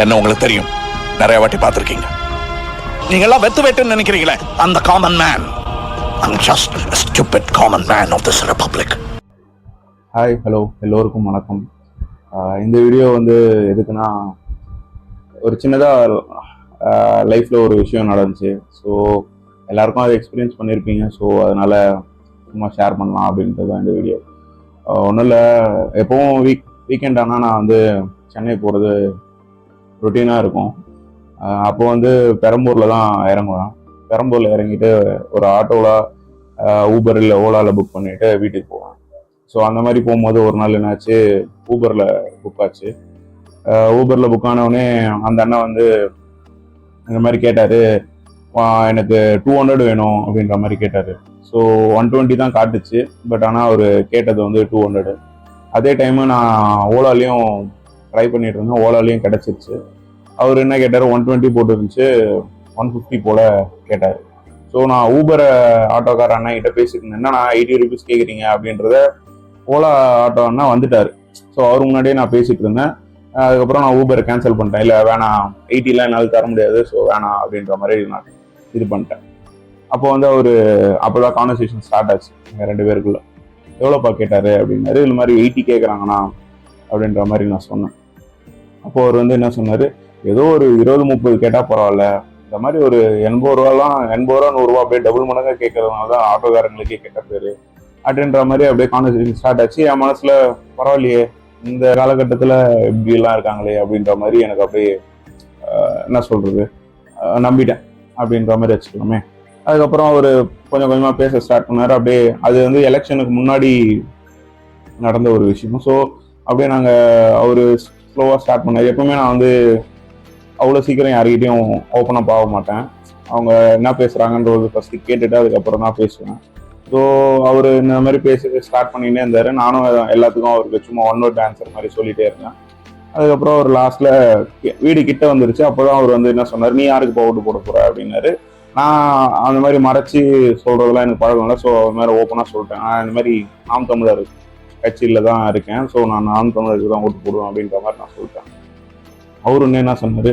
என்ன உங்களுக்கு தெரியும், நிறைய வாட்டி பார்த்துருக்கீங்க. நீங்க எல்லாம் வெத்து வெட்டுன்னு நினைக்கிறீங்களே, அந்த common man. I'm just a stupid common man of this republic. Hi, hello, எல்லோருக்கும் வணக்கம். இந்த வீடியோ வந்து எதுக்குன்னா, ஒரு சின்னதாக லைஃப்பில் ஒரு விஷயம் நடந்துச்சு. ஸோ எல்லாருக்கும் அதை எக்ஸ்பீரியன்ஸ் பண்ணியிருப்பீங்க. ஸோ அதனால் சும்மா ஷேர் பண்ணலாம் அப்படின்றது தான் இந்த வீடியோ. ஒன்றும் இல்லை, எப்போவும் வீக்கெண்ட் ஆனால் நான் வந்து சென்னை போகிறது ரொட்டீனாக இருக்கும். அப்போ வந்து பெரம்பூரில் தான் இறங்குவேன். பெரம்பூரில் இறங்கிட்டு ஒரு ஆட்டோவில் ஊபர் இல்லை ஓலாவில் புக் பண்ணிவிட்டு வீட்டுக்கு போவேன். ஸோ அந்த மாதிரி போகும்போது ஒரு நாள் என்னாச்சு, ஊபரில் புக் ஆச்சு. ஊபரில் புக் ஆனவுடனே அந்த அண்ணன் வந்து இந்த மாதிரி கேட்டார், எனக்கு 200 வேணும் அப்படின்ற மாதிரி கேட்டார். ஸோ 120 தான் காட்டுச்சு, பட் ஆனால் அவர் கேட்டது வந்து 200. அதே டைமு நான் ஓலாலையும் ட்ரை பண்ணிட்டு இருந்தேன், ஓலாலையும் கிடச்சிருச்சு. அவர் என்ன கேட்டார், 120 போட்டு இருந்துச்சு, 150 போல் கேட்டார். ஸோ நான் ஊபர் ஆட்டோக்கார அண்ணா கிட்ட பேசிட்டு இருந்தேன், என்ன நான் 80 ருபீஸ் கேட்குறீங்க அப்படின்றத. ஓலா ஆட்டோ அண்ணா வந்துட்டார். ஸோ அவர் முன்னாடியே நான் பேசிட்டு இருந்தேன். அதுக்கப்புறம் நான் ஊபரை கேன்சல் பண்ணிட்டேன். இல்லை வேணாம், 80 என்னால் தர முடியாது, ஸோ வேணாம் அப்படின்ற மாதிரி நான் இது பண்ணிட்டேன். அப்போ வந்து அவர் அப்போதான் கான்வர்சேஷன் ஸ்டார்ட் ஆச்சு எங்கள் 2 பேருக்குள்ள. எவ்வளோப்பா கேட்டார் அப்படின்னாரு. இது மாதிரி 80 கேட்குறாங்கண்ணா அப்படின்ற மாதிரி நான் சொன்னேன். அப்போ அவர் வந்து என்ன சொன்னார், ஏதோ ஒரு 20-30 கேட்டால் பரவாயில்ல, இந்த மாதிரி ஒரு 80 ரூபாலாம் 80 ரூபா 100 ரூபா அப்படியே டபுள் மடங்காக கேட்கறதுனால தான் ஆட்டோக்காரங்களுக்கே கேட்ட பேர் அப்படின்ற மாதிரி அப்படியே கான்வர்சேஷன் ஸ்டார்ட் ஆச்சு. என் மனசில் பரவாயில்லையே, இந்த காலகட்டத்தில் இப்படிலாம் இருக்காங்களே அப்படின்ற மாதிரி எனக்கு அப்படியே என்ன சொல்கிறது, நம்பிட்டேன் அப்படின்ற மாதிரி வச்சுக்கலாமே. அதுக்கப்புறம் அவர் கொஞ்சம் கொஞ்சமாக பேச ஸ்டார்ட் பண்ணார். அப்படியே அது வந்து எலெக்ஷனுக்கு முன்னாடி நடந்த ஒரு விஷயம். ஸோ அப்படியே அவர் ஸ்லோவாக ஸ்டார்ட் பண்ணார். எப்பவுமே நான் வந்து அவ்வளோ சீக்கிரம் யார்கிட்டையும் ஓப்பனாக ஆக மாட்டேன். அவங்க என்ன பேசுகிறாங்கன்றது ஃபஸ்ட்டு கேட்டுட்டு அதுக்கப்புறம் தான் பேசுவேன். ஸோ அவர் இந்த மாதிரி பேச ஸ்டார்ட் பண்ணிகிட்டே இருந்தார். நானும் எல்லாத்துக்கும் அவருக்கு சும்மா ஒன் வேர்ட் ஆன்சர் மாதிரி சொல்லிகிட்டே இருந்தேன். அதுக்கப்புறம் அவர் லாஸ்ட்டில் வீடு கிட்ட வந்துருச்சு. அப்போ தான் அவர் வந்து என்ன சொன்னார், நீ யாருக்கு ஓட்டு போட போகிற அப்படின்னாரு. நான் அந்த மாதிரி மறைச்சி சொல்கிறதெல்லாம் எனக்கு பழக்கம் இல்லை. ஸோ அது மாதிரி ஓப்பனாக சொல்லிட்டேன், நான் இந்த மாதிரி நாம் தமிழர் கட்சியில் தான் இருக்கேன், ஸோ நான் நாம் தமிழருக்கு தான் ஓட்டு போடுவேன் அப்படின்ற மாதிரி நான் சொல்லிட்டேன். அவரு என்ன சொன்னார்,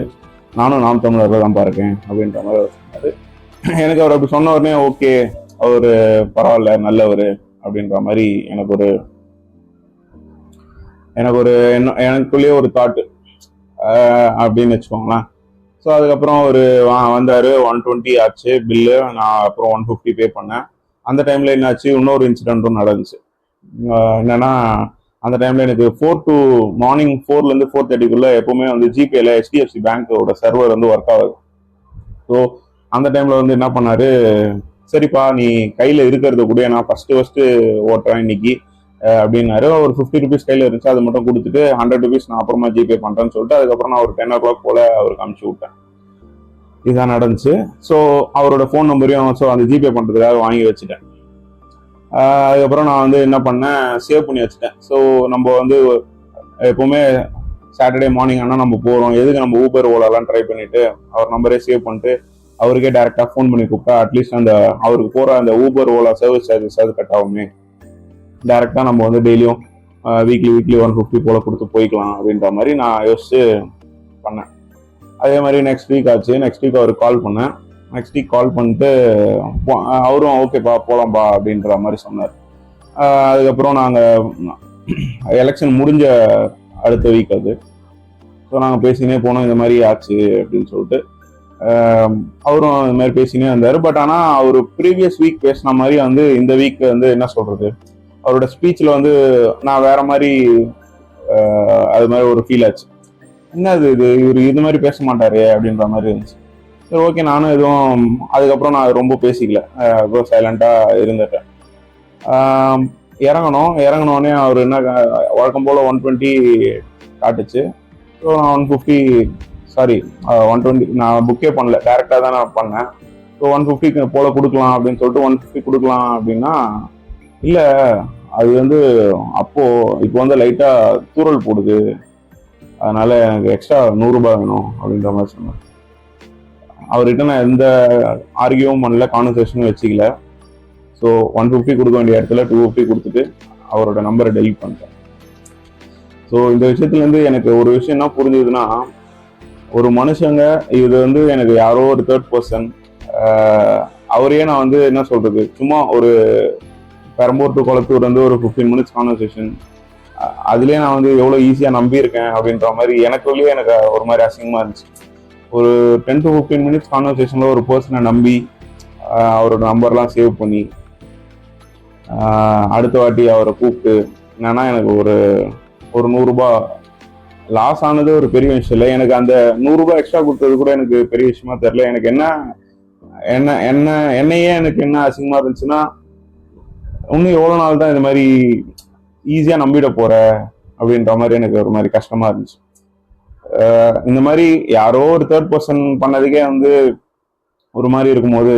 நானும் நாம் தமிழரில் தான் இருக்கேன் அப்படின்ற மாதிரி அவர் சொன்னார். எனக்கு அவர் அப்படி சொன்ன உடனே ஓகே, அவர் பரவாயில்ல நல்லவர் அப்படின்ற மாதிரி எனக்கு ஒரு எனக்குள்ளேயே ஒரு தாட்டு அப்படின்னு வச்சுக்கோங்களேன். ஸோ அதுக்கப்புறம் அவர் வந்தார். 120 ஆச்சு பில்லு. நான் அப்புறம் 150 பே பண்ணேன். அந்த டைமில் என்னாச்சு, இன்னொரு இன்சிடென்ட்டும் நடந்துச்சு. என்னன்னா, அந்த டைமில் எனக்கு மார்னிங் 4லேருந்து 4:30 எப்பவுமே வந்து ஜிபேல HDFC பேங்க்கோட சர்வர் வந்து ஒர்க் ஆகுது. ஸோ அந்த டைமில் வந்து என்ன பண்ணார், சரிப்பா நீ கையில் இருக்கிறத கூட நான் ஃபஸ்ட்டு ஓட்டுறேன் இன்னைக்கு அப்படின்னாரு. ஒரு 50 ருபீஸ் கையில் இருந்துச்சு, அதை மட்டும் கொடுத்துட்டு 100 ருபீஸ் நான் அப்புறமா ஜிபே பண்ணுறேன்னு சொல்லிட்டு அதுக்கப்புறம் நான் ஒரு 10 o'clock போல் அவருக்கு அனுப்பிச்சி விட்டேன். இதுதான் நடந்துச்சு. ஸோ அவரோட ஃபோன் நம்பரையும் ஸோ அந்த ஜிபே பண்ணுறதுக்காக வாங்கி வச்சுட்டேன். அதுக்கப்புறம் நான் வந்து என்ன பண்ணேன், சேவ் பண்ணி வச்சுட்டேன். ஸோ நம்ம வந்து எப்போவுமே சாட்டர்டே மார்னிங் ஆனால் நம்ம போகிறோம், எதுக்கு நம்ம ஊபர் ஓலாலாம் ட்ரை பண்ணிவிட்டு அவர் நம்பரே சேவ் பண்ணிட்டு அவருக்கே டேரெக்டாக ஃபோன் பண்ணி கூப்பிட்டா அட்லீஸ்ட் அந்த அவருக்கு போகிற அந்த ஊபர் ஓலா சர்வீஸ் சார்ஜஸ் அது கட் ஆகுமே. டேரெக்டாக நம்ம வந்து டெய்லியும் வீக்லி 150 போல் கொடுத்து போய்க்கலாம் அப்படின்ற மாதிரி நான் யோசிச்சு பண்ணேன். அதே மாதிரி நெக்ஸ்ட் வீக் ஆச்சு. நெக்ஸ்ட் வீக் அவருக்கு கால் பண்ணேன். நெக்ஸ்ட் வீக் கால் பண்ணிட்டு அவரும் ஓகேப்பா போகலாம்ப்பா அப்படின்ற மாதிரி சொன்னார். அதுக்கப்புறம் நாங்கள் எலெக்ஷன் முடிஞ்ச அடுத்த வீக் அது. ஸோ நாங்கள் பேசினே போனோம், இந்த மாதிரி ஆச்சு அப்படின்னு சொல்லிட்டு. அவரும் இந்த மாதிரி பேசினே இருந்தார். பட் ஆனால் அவர் ப்ரீவியஸ் வீக் பேசின மாதிரி வந்து இந்த வீக் வந்து என்ன சொல்கிறது, அவரோட ஸ்பீச்சில் வந்து நான் வேற மாதிரி அது மாதிரி ஒரு ஃபீல் ஆச்சு. என்னது இவர் இது மாதிரி பேச மாட்டாரு அப்படின்ற மாதிரி இருந்துச்சு. சரி ஓகே, நானும் எதுவும் அதுக்கப்புறம் நான் ரொம்ப பேசிக்கல, சைலண்டாக இருந்துட்டேன். இறங்கினோடனே அவர் என்ன வழக்கம் போல் 120 காட்டுச்சு. ஸோ நான் 120 நான் புக்கே பண்ணல, டேரெக்டாக தான் நான் பண்ணேன். ஸோ 150 போல் கொடுக்கலாம் அப்படின்னு சொல்லிட்டு 150 கொடுக்கலாம் அப்படின்னா, இல்லை அது வந்து இப்போ வந்து லைட்டாக தூரல் போடுது, அதனால எனக்கு எக்ஸ்ட்ரா 100 ரூபாய் வேணும் அப்படின்ற மாதிரி சொன்னேன். அவர்கிட்ட நான் எந்த ஆர்கியூவும் பண்ணல, கான்வர்சேஷனும் வச்சுக்கல. ஸோ 150 கொடுக்க வேண்டிய இடத்துல 250 கொடுத்துட்டு அவரோட நம்பரை டெலிட் பண்ணிட்டேன். ஸோ இந்த விஷயத்துலேருந்து எனக்கு ஒரு விஷயம் என்ன புரிஞ்சுதுன்னா, ஒரு மனுஷங்க இது வந்து எனக்கு யாரோ ஒரு தேர்ட் பர்சன், அவரையே நான் வந்து என்ன சொல்றது, சும்மா ஒரு பெரம்பூர் டு குளத்தூர் வந்து ஒரு 15 மினிட்ஸ் கான்வர்சேஷன், அதுலயே நான் வந்து எவ்வளோ ஈஸியாக நம்பியிருக்கேன் அப்படின்ற மாதிரி எனக்குள்ளேயே எனக்கு ஒரு மாதிரி அசிங்கமா இருந்துச்சு. ஒரு 10 to 15 மினிட்ஸ் கான்வர்சேஷன்ல ஒரு பர்சனை நம்பி அவரோட நம்பர்லாம் சேவ் பண்ணி அடுத்த வாட்டி அவரை கூப்பிட்டு என்னன்னா எனக்கு ஒரு 100 ரூபாய் லாஸ் ஆனது ஒரு பெரிய விஷயம் இல்லை. எனக்கு அந்த 100 ரூபாய் எக்ஸ்ட்ரா கொடுத்தது கூட எனக்கு பெரிய விஷயமா தெரியல. எனக்கு என்ன என்ன என்ன என்னையே எனக்கு என்ன அசிங்கமா இருந்துச்சுன்னா, இன்னும் எவ்வளோ நாள் தான் இது மாதிரி ஈஸியாக நம்பிட போற அப்படின்ற மாதிரி எனக்கு ஒரு மாதிரி கஷ்டமா இருந்துச்சு. இந்த மாதிரி யாரோ ஒரு தேர்ட் பர்சன் பண்ணதுக்கே வந்து ஒரு மாதிரி இருக்கும்போது,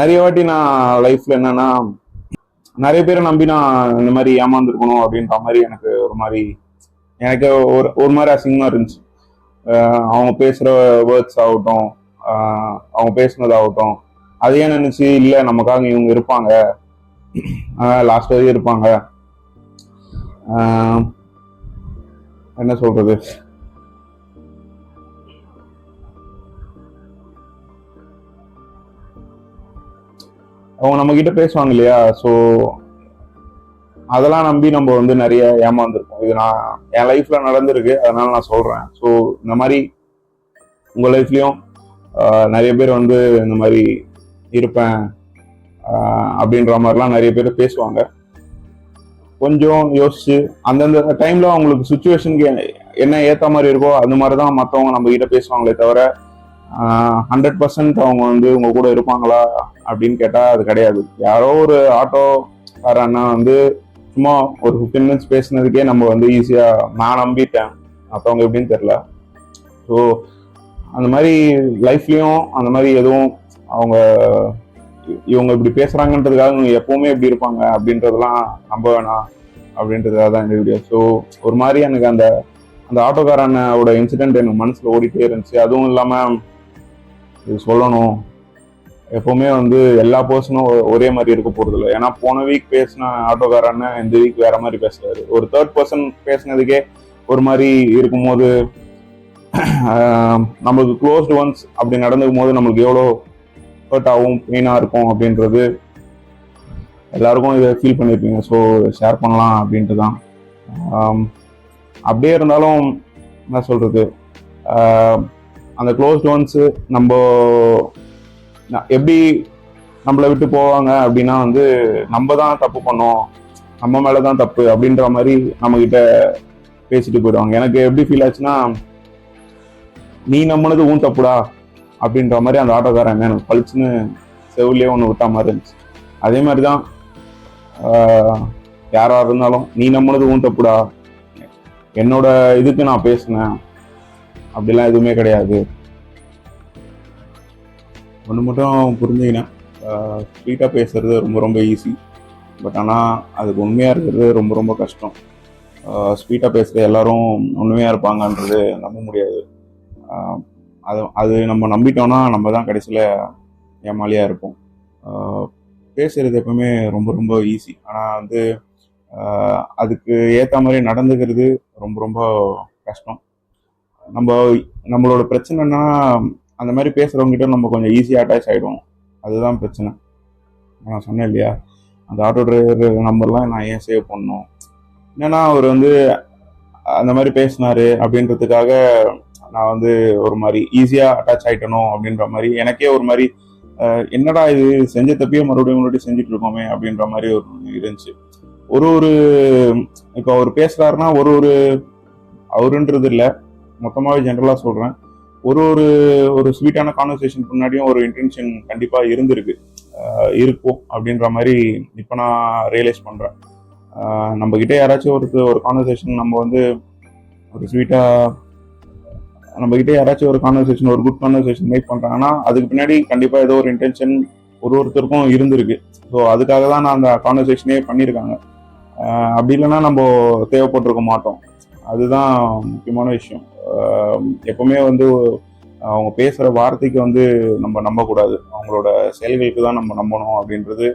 நிறைய வாட்டி நான் லைஃப்ல என்னன்னா நிறைய பேரை நம்பி நான் இந்த மாதிரி ஏமாந்துருக்கணும் அப்படின்ற மாதிரி எனக்கு ஒரு மாதிரி எனக்கு ஒரு மாதிரி அசிங்கமா இருந்துச்சு. அவங்க பேசுற வேர்ட்ஸ் ஆகட்டும், அவங்க பேசுனதாகட்டும், அதையே நினைச்சு இல்லை நமக்காக இவங்க இருப்பாங்க, லாஸ்ட் வரையும் இருப்பாங்க, என்ன சொல்றது, அவங்க நம்ம கிட்ட பேசுவாங்க இல்லையா. ஸோ அதெல்லாம் நம்பி நம்ம வந்து நிறைய ஏமாந்துருக்கோம். இது நான் என் லைஃப்ல நடந்திருக்கு, அதனால நான் சொல்றேன். ஸோ இந்த மாதிரி உங்க லைஃப்லயும் நிறைய பேர் வந்து இந்த மாதிரி இருப்பேன் அப்படின்ற மாதிரிலாம் நிறைய பேர் பேசுவாங்க. கொஞ்சம் யோசிச்சு அந்தந்த டைம்ல அவங்களுக்கு சுச்சுவேஷனுக்கு என்ன ஏத்த மாதிரி இருக்கோ அந்த மாதிரிதான் மற்றவங்க நம்ம கிட்ட பேசுவாங்களே தவிர 100% அவங்க வந்து உங்க கூட இருப்பாங்களா அப்படின்னு கேட்டா அது கிடையாது. யாரோ ஒரு ஆட்டோக்கார அண்ணா வந்து சும்மா ஒரு 15 மினிட்ஸ் பேசினதுக்கே நம்ம வந்து ஈஸியா நான் நம்பிட்டேன், மற்றவங்க எப்படின்னு தெரியல. ஸோ அந்த மாதிரி லைஃப்லயும் அந்த மாதிரி எதுவும் அவங்க இவங்க இப்படி பேசுறாங்கன்றதுக்காக இவங்க எப்பவுமே இப்படி இருப்பாங்க அப்படின்றதெல்லாம் நம்ப வேணாம் அப்படின்றதுக்காக தான் இந்த வீடியோ. ஸோ ஒரு மாதிரி எனக்கு அந்த அந்த ஆட்டோக்காரனோட இன்சிடென்ட் எனக்கு மனசுல ஓடிட்டே இருந்துச்சு. அதுவும் இல்லாம இது சொல்லணும், எப்பவுமே வந்து எல்லா பர்சனும் ஒரே மாதிரி இருக்க போறது இல்லை. ஏன்னா போன வீக் பேசின ஆட்டோக்காரன்னு இந்த வீக் வேற மாதிரி பேசுறாரு. ஒரு தேர்ட் பர்சன் பேசினதுக்கே ஒரு மாதிரி இருக்கும்போது நம்மளுக்கு க்ளோஸ்டு ஒன்ஸ் அப்படி நடந்துக்கும் போது நம்மளுக்கு எவ்வளோ ஹர்ட் ஆகும், பெயினாக இருக்கும் அப்படின்றது எல்லாருக்கும் இதை ஃபீல் பண்ணியிருப்பீங்க. ஸோ ஷேர் பண்ணலாம் அப்படின்ட்டு தான். அப்படியே இருந்தாலும் என்ன சொல்றது, அந்த க்ளோஸ்டு ஒன்ஸு நம்ம எப்படி நம்மளை விட்டு போவாங்க அப்படின்னா வந்து நம்ம தான் தப்பு பண்ணோம், நம்ம மேலதான் தப்பு அப்படின்ற மாதிரி நம்ம கிட்ட பேசிட்டு போயிடுவாங்க. எனக்கு எப்படி ஃபீல் ஆச்சுன்னா, நீ நம்பினது ஊன் தப்புடா அப்படின்ற மாதிரி அந்த ஆட்டோக்காரன் எனக்கு பளிச்சுன்னு செவிலே ஒன்று விட்டா மாதிரி இருந்துச்சு. அதே மாதிரிதான் யாரா இருந்தாலும் நீ நம்பினது ஊன் தப்புடா, என்னோட இதுக்கு நான் பேசினேன் அப்படிலாம் எதுவுமே கிடையாது. ஒன்று மட்டும் புரிஞ்சுக்கினேன், ஸ்வீட்டாக பேசுறது ரொம்ப ரொம்ப ஈஸி, பட் ஆனால் அதுக்கு உண்மையாக இருக்கிறது ரொம்ப ரொம்ப கஷ்டம். ஸ்வீட்டாக பேசுகிற எல்லாரும் உண்மையாக இருப்பாங்கன்றது நம்ப முடியாது. அது நம்ம நம்பிட்டோம்னா நம்ம தான் கடைசியில் ஏமாலியாக இருப்போம். பேசுறது எப்பவுமே ரொம்ப ரொம்ப ஈஸி, ஆனால் வந்து அதுக்கு ஏற்ற மாதிரி நடந்துக்கிறது ரொம்ப ரொம்ப கஷ்டம். நம்மளோட பிரச்சனைனா அந்த மாதிரி பேசுகிறவங்ககிட்ட நம்ம கொஞ்சம் ஈஸியாக அட்டாச் ஆகிடுவோம். அதுதான் பிரச்சனை. நான் சொன்னேன் இல்லையா, அந்த ஆட்டோ டிரைவர் நம்பர்லாம் நான் ஏன் சேவ் பண்ணணும், என்னன்னா அவர் வந்து அந்த மாதிரி பேசினாரு அப்படின்றதுக்காக நான் வந்து ஒரு மாதிரி ஈஸியாக அட்டாச் ஆகிட்டணும் அப்படின்ற மாதிரி எனக்கே ஒரு மாதிரி என்னடா இது செஞ்ச தப்பியே மறுபடியும் செஞ்சுட்டு இருக்கோமே அப்படின்ற மாதிரி ஒரு இருந்துச்சு. ஒரு இப்போ அவர் பேசுறாருன்னா அவருன்றது இல்லை, மொத்தமாகவே ஜென்ரலாக சொல்கிறேன், ஒரு ஸ்வீட்டான கான்வர்சேஷன் முன்னாடியும் ஒரு இன்டென்ஷன் கண்டிப்பாக இருக்கும் அப்படின்ற மாதிரி இப்போ நான் ரியலைஸ் பண்ணுறேன். நம்ம கிட்டே யாராச்சும் ஒரு கான்வர்சேஷன் நம்ம வந்து ஒரு ஸ்வீட்டாக நம்ம கிட்டே யாராச்சும் ஒரு கான்வர்சேஷன் ஒரு குட் கான்வர்சேஷன் மேக் பண்ணுறாங்கன்னா அதுக்கு பின்னாடி கண்டிப்பாக ஏதோ ஒரு இன்டென்ஷன் ஒருத்தருக்கும் இருந்திருக்கு. ஸோ அதுக்காக தான் நான் அந்த கான்வர்சேஷனே பண்ணியிருக்காங்க. அப்படி இல்லைன்னா நம்ம தேவைப்பட்டிருக்க மாட்டோம். அதுதான் முக்கியமான விஷயம். எப்பவுமே வந்து அவங்க பேசுகிற வார்த்தைக்கு வந்து நம்ம நம்பக்கூடாது, அவங்களோட செயல்களுக்கு தான் நம்ம நம்பணும் அப்படின்றது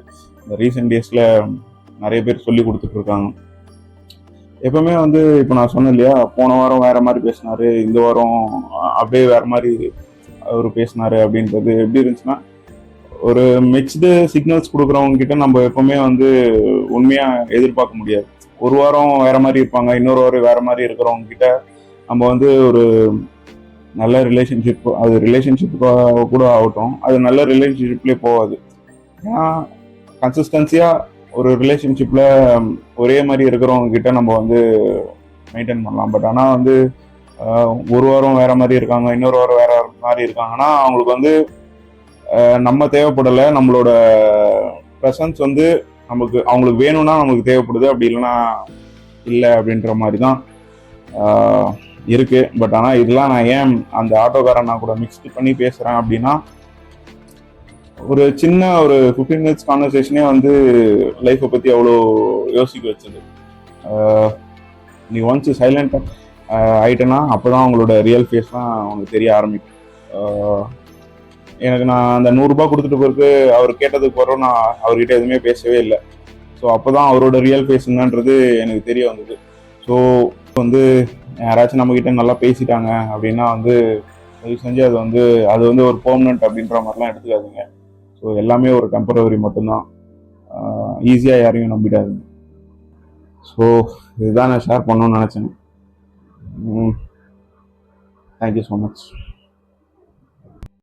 இந்த ரீசெண்ட் டேஸில் நிறைய பேர் சொல்லி கொடுத்துட்டு இருக்காங்க. எப்பவுமே வந்து இப்போ நான் சொன்னேன் இல்லையா, போன வாரம் வேற மாதிரி பேசினாரு, இந்த வாரம் அப்படியே வேற மாதிரி அவர் பேசினாரு அப்படின்றது எப்படி இருந்துச்சுன்னா, ஒரு மிக்ஸ்டு சிக்னல்ஸ் கொடுக்குறவங்க கிட்ட நம்ம எப்பவுமே வந்து உண்மையா எதிர்பார்க்க முடியாது. ஒரு வாரம் வேற மாதிரி இருப்பாங்க, இன்னொரு வாரம் வேற மாதிரி இருக்கிறவங்க கிட்ட நம்ம வந்து ஒரு நல்ல ரிலேஷன்ஷிப், அது ரிலேஷன்ஷிப் கூட ஆகட்டும், அது நல்ல ரிலேஷன்ஷிப்லேயே போகாது. ஏன்னா கன்சிஸ்டன்சியா ஒரு ரிலேஷன்ஷிப்ல ஒரே மாதிரி இருக்கிறவங்க கிட்ட நம்ம வந்து மெயின்டைன் பண்ணலாம். பட் ஆனால் வந்து ஒரு வாரம் வேற மாதிரி இருக்காங்க, இன்னொரு வாரம் வேற மாதிரி இருக்காங்கன்னா அவங்களுக்கு வந்து நம்ம தேவைப்படலை, நம்மளோட ப்ரெசன்ஸ் வந்து நமக்கு அவங்களுக்கு வேணும்னா நமக்கு தேவைப்படுது, அப்படி இல்லைன்னா இல்லை அப்படின்ற மாதிரி தான் இருக்கு. பட் ஆனால் இதெல்லாம் நான் ஏன் அந்த ஆட்டோக்காரன் நான் கூட மிக்ஸ் பண்ணி பேசுறேன் அப்படின்னா, ஒரு சின்ன ஒரு 15 மினிட்ஸ் கான்வர்சேஷனே வந்து லைஃப்பை பற்றி அவ்வளோ யோசிக்க வச்சது. நீ ஒன்ஸ் சைலண்ட் ஆயிட்டேன்னா அப்போ தான் அவங்களோட ரியல் ஃபேஸ்லாம் அவங்களுக்கு தெரிய ஆரம்பிக்கும். எனக்கு நான் அந்த 100 ரூபாய் கொடுத்துட்டு பிறகு அவர் கேட்டதுக்கு பிறகு நான் அவர்கிட்ட எதுவுமே பேசவே இல்லை. ஸோ அப்போ தான் அவரோட ரியல் ஃபேஸ் என்னன்றது எனக்கு தெரிய வந்தது. ஸோ வந்து யாராச்சும் நம்மக்கிட்ட நல்லா பேசிட்டாங்க அப்படின்னா வந்து தயவு செஞ்சு அது வந்து ஒரு பெர்மனன்ட் அப்படின்ற மாதிரிலாம் எடுத்துக்காதுங்க. ஸோ எல்லாமே ஒரு டெம்பரவரி மட்டும்தான். ஈஸியாக யாரையும் நம்பிடாதுங்க. ஸோ இதுதான் நான் ஷேர் பண்ணணும்னு நினச்சேன். Thank you so much.